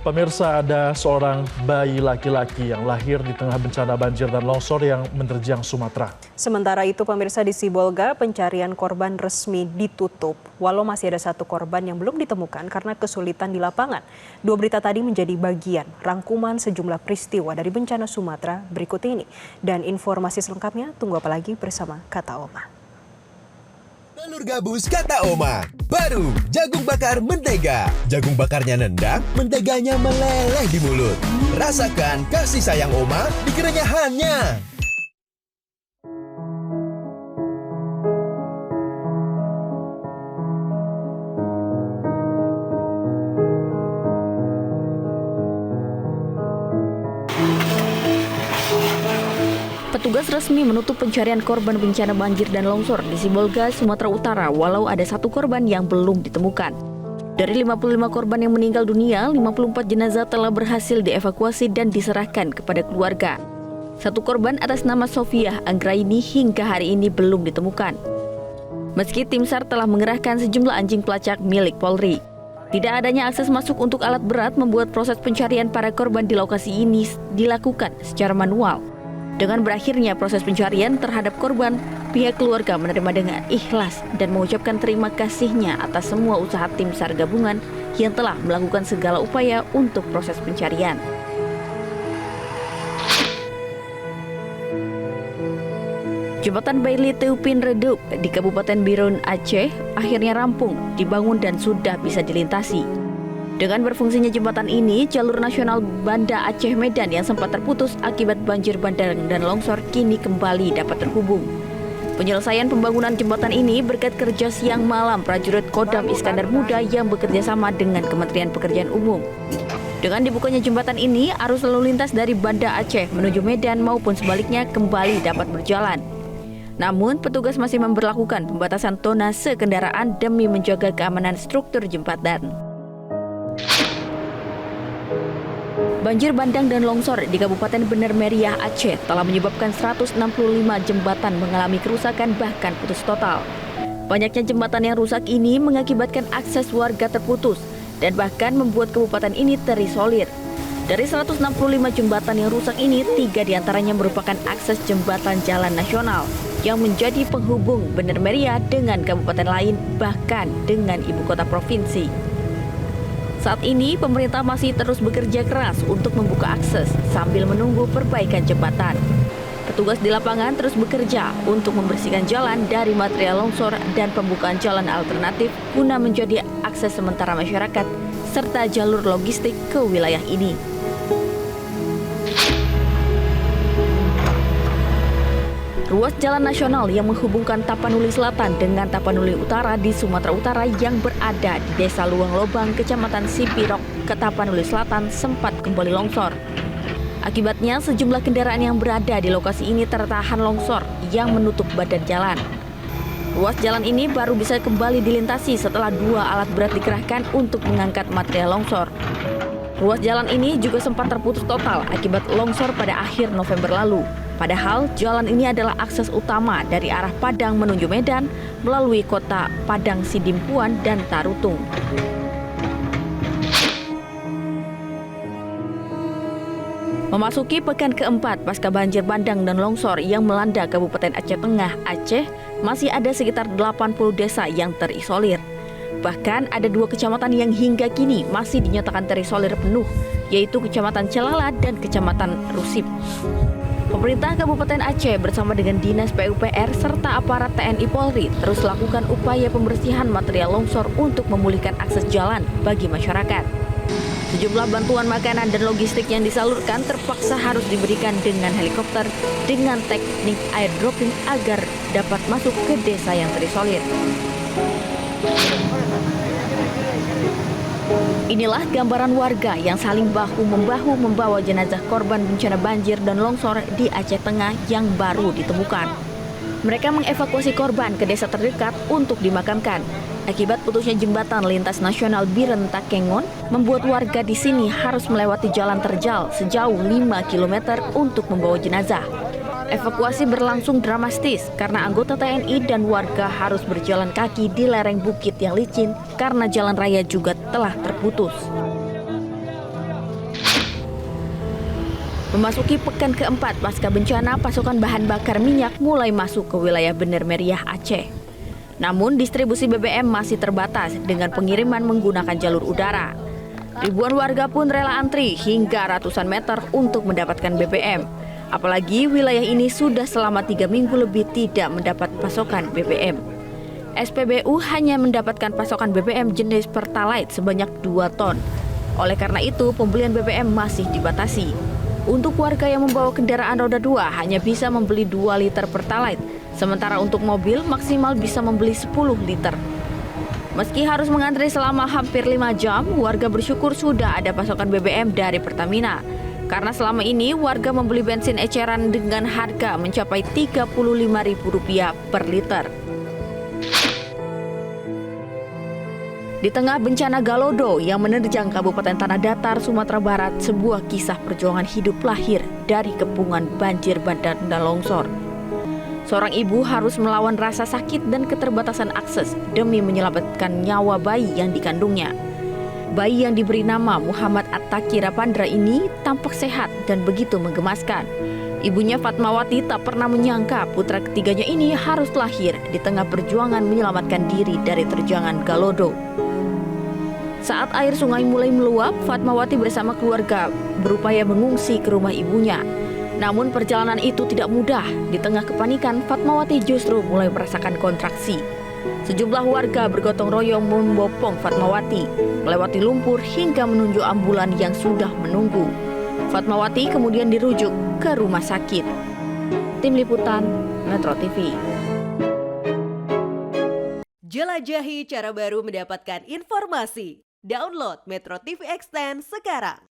Pemirsa, ada seorang bayi laki-laki yang lahir di tengah bencana banjir dan longsor yang menerjang Sumatera. Sementara itu, pemirsa, di Sibolga pencarian korban resmi ditutup. Walau masih ada satu korban yang belum ditemukan karena kesulitan di lapangan. Dua berita tadi menjadi bagian rangkuman sejumlah peristiwa dari bencana Sumatera berikut ini. Dan informasi selengkapnya tunggu apa lagi bersama Kata Oma. Telur gabus Kata Oma. Baru jagung bakar mentega. Jagung bakarnya nendang, menteganya meleleh di mulut. Rasakan kasih sayang Oma di kerenyahannya. Petugas resmi menutup pencarian korban bencana banjir dan longsor di Sibolga, Sumatera Utara, walau ada satu korban yang belum ditemukan. Dari 55 korban yang meninggal dunia, 54 jenazah telah berhasil dievakuasi dan diserahkan kepada keluarga. Satu korban atas nama Sofia Anggraini hingga hari ini belum ditemukan. Meski tim SAR telah mengerahkan sejumlah anjing pelacak milik Polri. Tidak adanya akses masuk untuk alat berat membuat proses pencarian para korban di lokasi ini dilakukan secara manual. Dengan berakhirnya proses pencarian terhadap korban, pihak keluarga menerima dengan ikhlas dan mengucapkan terima kasihnya atas semua usaha tim SAR gabungan yang telah melakukan segala upaya untuk proses pencarian. Jembatan Bailey Teupin Redup di Kabupaten Biren, Aceh akhirnya rampung, dibangun dan sudah bisa dilintasi. Dengan berfungsinya jembatan ini, jalur nasional Banda Aceh Medan yang sempat terputus akibat banjir bandang dan longsor kini kembali dapat terhubung. Penyelesaian pembangunan jembatan ini berkat kerja siang malam prajurit Kodam Iskandar Muda yang bekerja sama dengan Kementerian Pekerjaan Umum. Dengan dibukanya jembatan ini, arus lalu lintas dari Banda Aceh menuju Medan maupun sebaliknya kembali dapat berjalan. Namun, petugas masih memberlakukan pembatasan tonase kendaraan demi menjaga keamanan struktur jembatan. Banjir bandang dan longsor di Kabupaten Bener Meriah, Aceh telah menyebabkan 165 jembatan mengalami kerusakan bahkan putus total. Banyaknya jembatan yang rusak ini mengakibatkan akses warga terputus dan bahkan membuat kabupaten ini terisolir. Dari 165 jembatan yang rusak ini, 3 diantaranya merupakan akses jembatan jalan nasional yang menjadi penghubung Bener Meriah dengan kabupaten lain bahkan dengan ibu kota provinsi. Saat ini, pemerintah masih terus bekerja keras untuk membuka akses sambil menunggu perbaikan jembatan. Petugas di lapangan terus bekerja untuk membersihkan jalan dari material longsor dan pembukaan jalan alternatif guna menjadi akses sementara masyarakat serta jalur logistik ke wilayah ini. Ruas jalan nasional yang menghubungkan Tapanuli Selatan dengan Tapanuli Utara di Sumatera Utara yang berada di Desa Luang Lobang, Kecamatan Sipirok, ke Tapanuli Selatan sempat kembali longsor. Akibatnya, sejumlah kendaraan yang berada di lokasi ini tertahan longsor yang menutup badan jalan. Ruas jalan ini baru bisa kembali dilintasi setelah 2 alat berat dikerahkan untuk mengangkat material longsor. Ruas jalan ini juga sempat terputus total akibat longsor pada akhir November lalu. Padahal jalan ini adalah akses utama dari arah Padang menuju Medan melalui kota Padang Sidimpuan dan Tarutung. Memasuki pekan keempat pasca banjir bandang dan longsor yang melanda Kabupaten Aceh Tengah, Aceh, masih ada sekitar 80 desa yang terisolir. Bahkan ada 2 kecamatan yang hingga kini masih dinyatakan terisolir penuh, yaitu Kecamatan Celala dan Kecamatan Rusip. Pemerintah Kabupaten Aceh bersama dengan Dinas PUPR serta aparat TNI Polri terus lakukan upaya pembersihan material longsor untuk memulihkan akses jalan bagi masyarakat. Sejumlah bantuan makanan dan logistik yang disalurkan terpaksa harus diberikan dengan helikopter dengan teknik airdropping agar dapat masuk ke desa yang terisolir. Inilah gambaran warga yang saling bahu-membahu membawa jenazah korban bencana banjir dan longsor di Aceh Tengah yang baru ditemukan. Mereka mengevakuasi korban ke desa terdekat untuk dimakamkan. Akibat putusnya jembatan lintas nasional Biren Takengon, membuat warga di sini harus melewati jalan terjal sejauh 5 km untuk membawa jenazah. Evakuasi berlangsung dramatis karena anggota TNI dan warga harus berjalan kaki di lereng bukit yang licin karena jalan raya juga telah terputus. Memasuki pekan keempat pasca bencana, pasokan bahan bakar minyak mulai masuk ke wilayah Bener Meriah, Aceh. Namun distribusi BBM masih terbatas dengan pengiriman menggunakan jalur udara. Ribuan warga pun rela antri hingga ratusan meter untuk mendapatkan BBM. Apalagi wilayah ini sudah selama 3 minggu lebih tidak mendapat pasokan BBM. SPBU hanya mendapatkan pasokan BBM jenis Pertalite sebanyak 2 ton. Oleh karena itu, pembelian BBM masih dibatasi. Untuk warga yang membawa kendaraan roda 2 hanya bisa membeli 2 liter Pertalite, sementara untuk mobil maksimal bisa membeli 10 liter. Meski harus mengantri selama hampir 5 jam, warga bersyukur sudah ada pasokan BBM dari Pertamina. Karena selama ini warga membeli bensin eceran dengan harga mencapai Rp35.000 per liter. Di tengah bencana Galodo yang menerjang Kabupaten Tanah Datar, Sumatera Barat, sebuah kisah perjuangan hidup lahir dari kepungan banjir bandang dan longsor. Seorang ibu harus melawan rasa sakit dan keterbatasan akses demi menyelamatkan nyawa bayi yang dikandungnya. Bayi yang diberi nama Muhammad At-Takira Pandra ini tampak sehat dan begitu menggemaskan. Ibunya Fatmawati tak pernah menyangka putra ketiganya ini harus lahir di tengah perjuangan menyelamatkan diri dari terjangan Galodo. Saat air sungai mulai meluap, Fatmawati bersama keluarga berupaya mengungsi ke rumah ibunya. Namun perjalanan itu tidak mudah. Di tengah kepanikan, Fatmawati justru mulai merasakan kontraksi. Sejumlah warga bergotong royong membopong Fatmawati, melewati lumpur hingga menuju ambulan yang sudah menunggu. Fatmawati kemudian dirujuk ke rumah sakit. Tim Liputan Metro TV. Jelajahi cara baru mendapatkan informasi. Download Metro TV Extend sekarang.